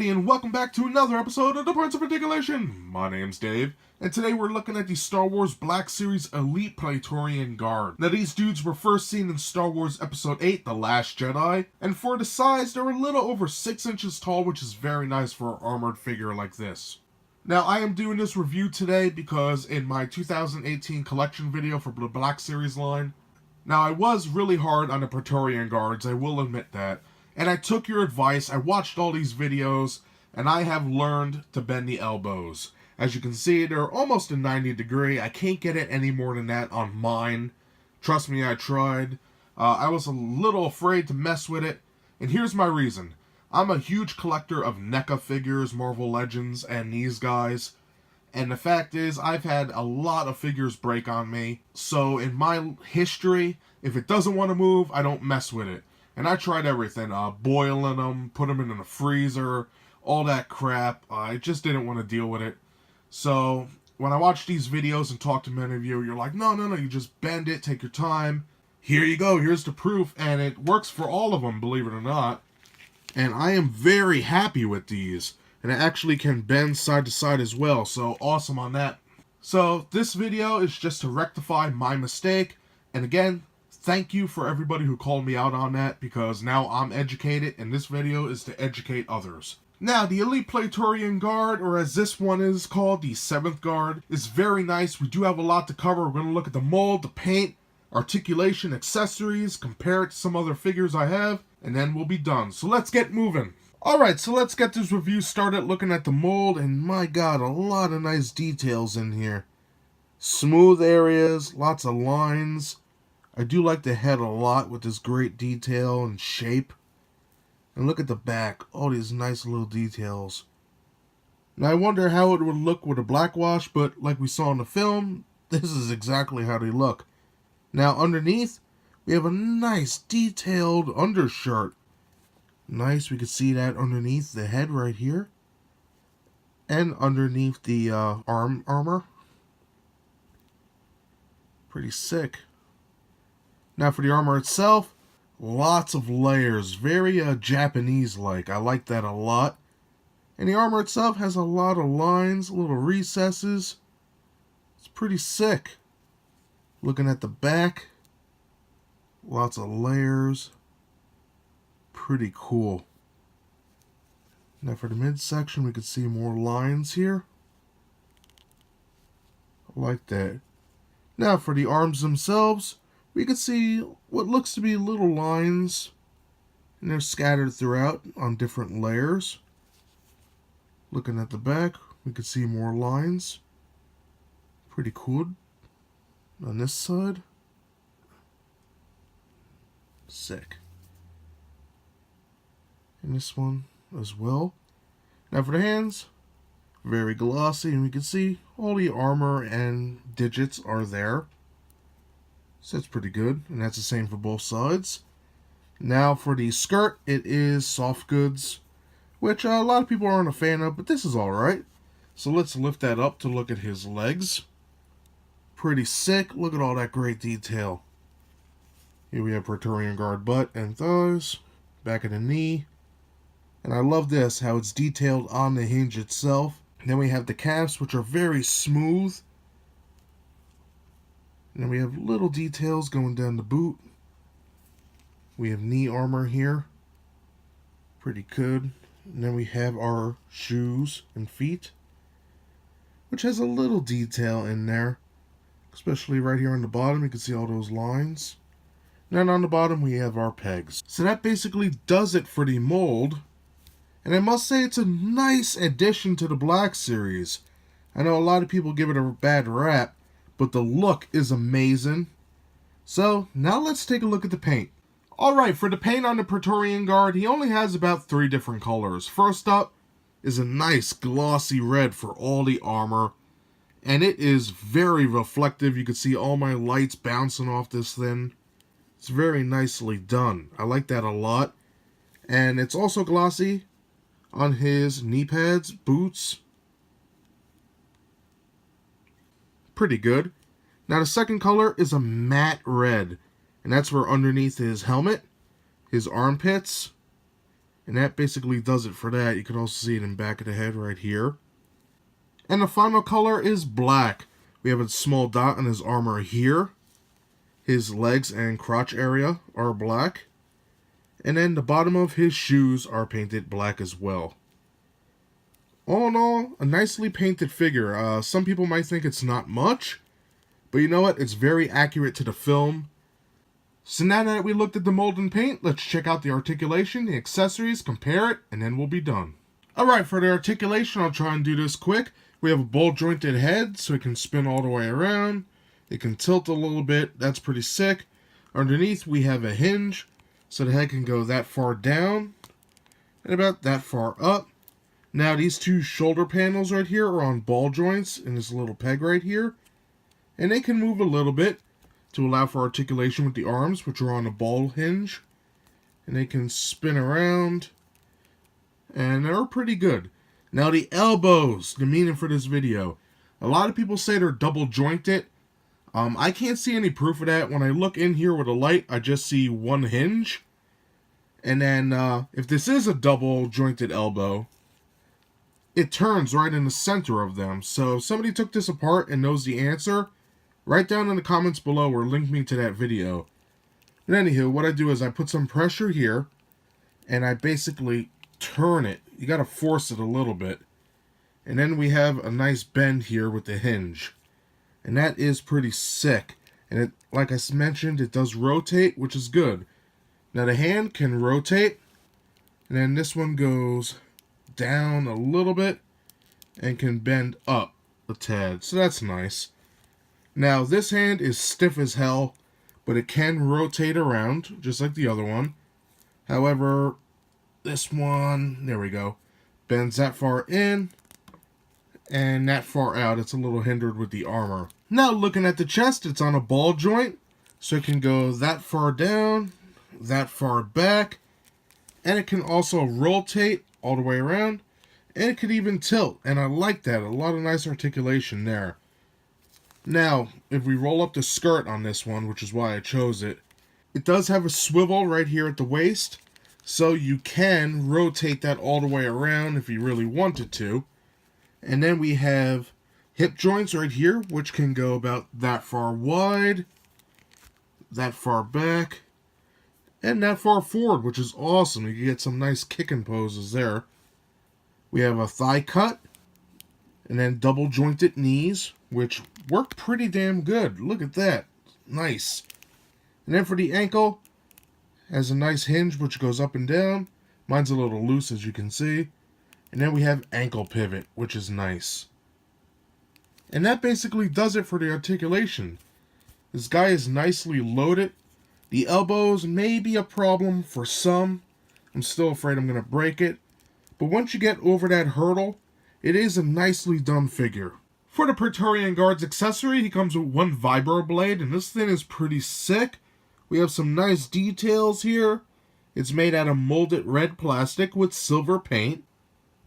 everybody, and welcome back to another episode of the Prince of Articulation. My name's Dave, and today we're looking at the Star Wars Black Series Elite Praetorian Guard. Now, these dudes were first seen in Star Wars Episode 8, The Last Jedi, and for the size, they're a little over 6 inches tall, which is very nice for an armored figure like this. Now, I am doing this review today because in my 2018 collection video for the Black Series line, now I was really hard on the Praetorian Guards, I will admit that. And I took your advice, I watched all these videos, and I have learned to bend the elbows. As you can see, they're almost a 90-degree. I can't get it any more than that on mine. Trust me, I tried. I was a little afraid to mess with it, and here's my reason. I'm a huge collector of NECA figures, Marvel Legends, and these guys. And the fact is, I've had a lot of figures break on me. So in my history, if it doesn't want to move, I don't mess with it. And I tried everything, boiling them, put them in the freezer, all that crap. I just didn't want to deal with it. So, when I watch these videos and talk to many of you, you're like, no, you just bend it, take your time. Here you go, here's the proof. And it works for all of them, believe it or not. And I am very happy with these. And it actually can bend side to side as well, so awesome on that. So, this video is just to rectify my mistake. And again, thank you for everybody who called me out on that, because now I'm educated, and this video is to educate others. Now, the Elite Praetorian Guard, or as this one is called, the 7th Guard, is very nice. We do have a lot to cover. We're going to look at the mold, the paint, articulation, accessories, compare it to some other figures I have, and then we'll be done. So let's get moving. Alright, so let's get this review started looking at the mold, and my god, a lot of nice details in here. Smooth areas, lots of lines. I do like the head a lot with this great detail and shape. And look at the back, all these nice little details. Now I wonder how it would look with a black wash, but like we saw in the film, this is exactly how they look. Now underneath, we have a nice detailed undershirt. Nice, we can see that underneath the head right here. And underneath the armor. Pretty sick. Now for the armor itself, lots of layers, very Japanese-like. I like that a lot. And the armor itself has a lot of lines, little recesses. It's pretty sick. Looking at the back, lots of layers. Pretty cool. Now for the midsection, we can see more lines here. I like that. Now for the arms themselves, we can see what looks to be little lines, and they're scattered throughout on different layers. Looking at the back, we can see more lines. Pretty cool. On this side, sick. And this one as well. Now for the hands, very glossy, and we can see all the armor and digits are there. So that's pretty good, and that's the same for both sides. Now for the skirt, it is soft goods, which a lot of people aren't a fan of, but this is alright. So let's lift that up to look at his legs. Pretty sick, look at all that great detail. Here we have Praetorian Guard butt and thighs, back of the knee. And I love this, how it's detailed on the hinge itself. And then we have the calves, which are very smooth. And then we have little details going down the boot. We have knee armor here. Pretty good. And then we have our shoes and feet, which has a little detail in there. Especially right here on the bottom, you can see all those lines. And then on the bottom, we have our pegs. So that basically does it for the mold. And I must say it's a nice addition to the Black Series. I know a lot of people give it a bad rap, but the look is amazing. So, now let's take a look at the paint. Alright, for the paint on the Praetorian Guard, he only has about 3 different colors. First up is a nice glossy red for all the armor. And it is very reflective. You can see all my lights bouncing off this thing. It's very nicely done. I like that a lot. And it's also glossy on his knee pads, boots. Pretty good. Now the second color is a matte red. And that's where underneath his helmet, his armpits, And that basically does it for that. You can also see it in the back of the head right here. And the final color is black. We have a small dot on his armor here. His legs and crotch area are black. And then the bottom of his shoes are painted black as well. All in all, a nicely painted figure. Some people might think it's not much, but you know what? It's very accurate to the film. So now that we looked at the mold and paint, let's check out the articulation, the accessories, compare it, and then we'll be done. Alright, for the articulation, I'll try and do this quick. We have a ball jointed head, so it can spin all the way around. It can tilt a little bit. That's pretty sick. Underneath, we have a hinge, so the head can go that far down and about that far up. Now, these two shoulder panels right here are on ball joints in this little peg right here. And they can move a little bit to allow for articulation with the arms, which are on a ball hinge. And they can spin around. And they're pretty good. Now, the elbows, the meaning for this video. A lot of people say they're double jointed. I can't see any proof of that. When I look in here with a light, I just see one hinge. And then, if this is a double jointed elbow, it turns right in the center of them. So if somebody took this apart and knows the answer, write down in the comments below or link me to that video. But anywho, what I do is I put some pressure here, and I basically turn it. You gotta force it a little bit. And then we have a nice bend here with the hinge. And that is pretty sick. And it, like I mentioned, it does rotate, which is good. Now the hand can rotate. And then this one goes down a little bit and can bend up a tad. So that's nice. Now this hand is stiff as hell, but it can rotate around, just like the other one. However, this one, there we go, bends that far in and that far out. It's a little hindered with the armor. Now looking at the chest, it's on a ball joint, so it can go that far down, that far back, and it can also rotate all the way around, and it could even tilt, and I like that. A lot of nice articulation there. Now, if we roll up the skirt on this one, which is why I chose it, it does have a swivel right here at the waist, so you can rotate that all the way around if you really wanted to. And then we have hip joints right here, which can go about that far wide, that far back, and that far forward, which is awesome. You can get some nice kicking poses there. We have a thigh cut, and then double jointed knees, which work pretty damn good. Look at that. Nice. And then for the ankle, has a nice hinge which goes up and down. Mine's a little loose, as you can see. And then we have ankle pivot, which is nice. And that basically does it for the articulation. This guy is nicely loaded. The elbows may be a problem for some. I'm still afraid I'm going to break it. But once you get over that hurdle, it is a nicely done figure. For the Praetorian Guard's accessory, he comes with one vibro blade, and this thing is pretty sick. We have some nice details here. It's made out of molded red plastic with silver paint.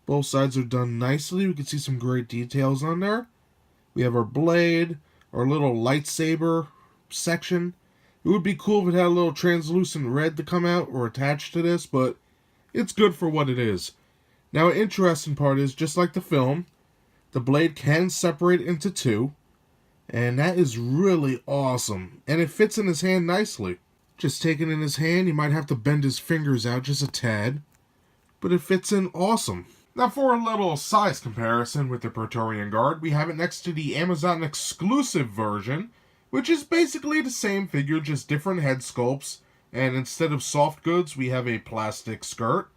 Both sides are done nicely. We can see some great details on there. We have our blade, our little lightsaber section. It would be cool if it had a little translucent red to come out or attached to this, but it's good for what it is. Now, an interesting part is, just like the film, the blade can separate into two, and that is really awesome. And it fits in his hand nicely. Just taking it in his hand, you might have to bend his fingers out just a tad, but it fits in awesome. Now for a little size comparison with the Praetorian Guard, we have it next to the Amazon exclusive version, which is basically the same figure, just different head sculpts, and instead of soft goods, we have a plastic skirt.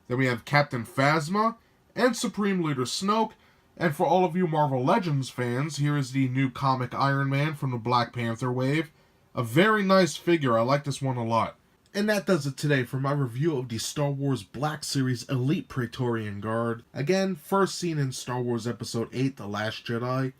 Then we have Captain Phasma and Supreme Leader Snoke, and for all of you Marvel Legends fans, here is the new comic Iron Man from the Black Panther wave. A very nice figure, I like this one a lot. And that does it today for my review of the Star Wars Black Series Elite Praetorian Guard. Again, first seen in Star Wars Episode 8, The Last Jedi.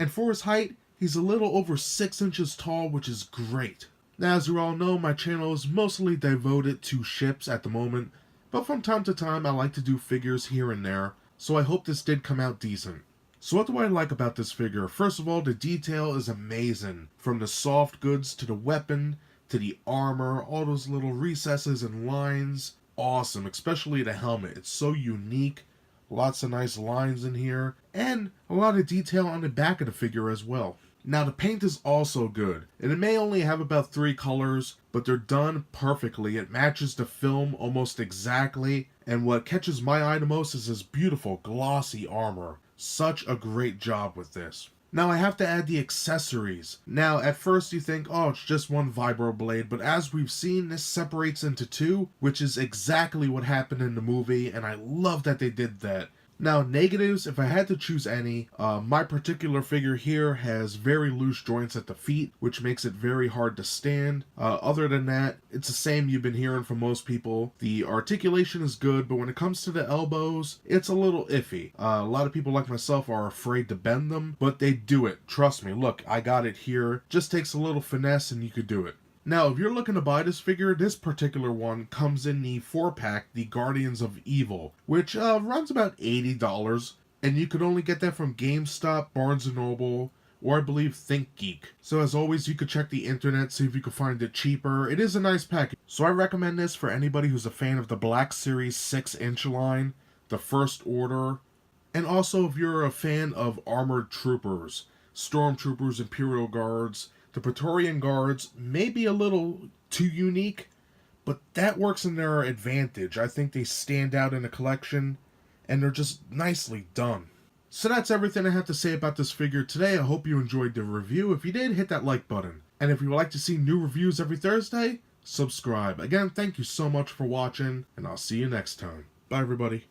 And for his height, he's a little over 6 inches tall, which is great. Now, as you all know, my channel is mostly devoted to ships at the moment, but from time to time I like to do figures here and there, so I hope this did come out decent. So what do I like about this figure? First of all, the detail is amazing. From the soft goods to the weapon, to the armor, all those little recesses and lines. awesome, especially the helmet. It's so unique. Lots of nice lines in here, and a lot of detail on the back of the figure as well. Now the paint is also good, and it may only have about 3 colors, but they're done perfectly. It matches the film almost exactly, and what catches my eye the most is this beautiful glossy armor. Such a great job with this. Now I have to add the accessories. Now at first you think, oh, it's just one vibroblade, but as we've seen, this separates into 2, which is exactly what happened in the movie, and I love that they did that. Now negatives, if I had to choose any, my particular figure here has very loose joints at the feet, which makes it very hard to stand. Other than that, it's the same you've been hearing from most people. The articulation is good, but when it comes to the elbows, it's a little iffy. A lot of people like myself are afraid to bend them, but they do it. Trust me, look, I got it here. Just takes a little finesse and you could do it. Now, if you're looking to buy this figure, this particular one comes in the 4-pack, the Guardians of Evil, which runs about $80, and you could only get that from GameStop, Barnes & Noble, or I believe ThinkGeek. So as always, you could check the internet, see if you could find it cheaper. It is a nice package. So I recommend this for anybody who's a fan of the Black Series 6-inch line, the First Order, and also if you're a fan of armored troopers, stormtroopers, Imperial Guards. The Praetorian Guards may be a little too unique, but that works in their advantage. I think they stand out in a collection, and they're just nicely done. So that's everything I have to say about this figure today. I hope you enjoyed the review. If you did, hit that like button. And if you would like to see new reviews every Thursday, subscribe. Again, thank you so much for watching, and I'll see you next time. Bye, everybody.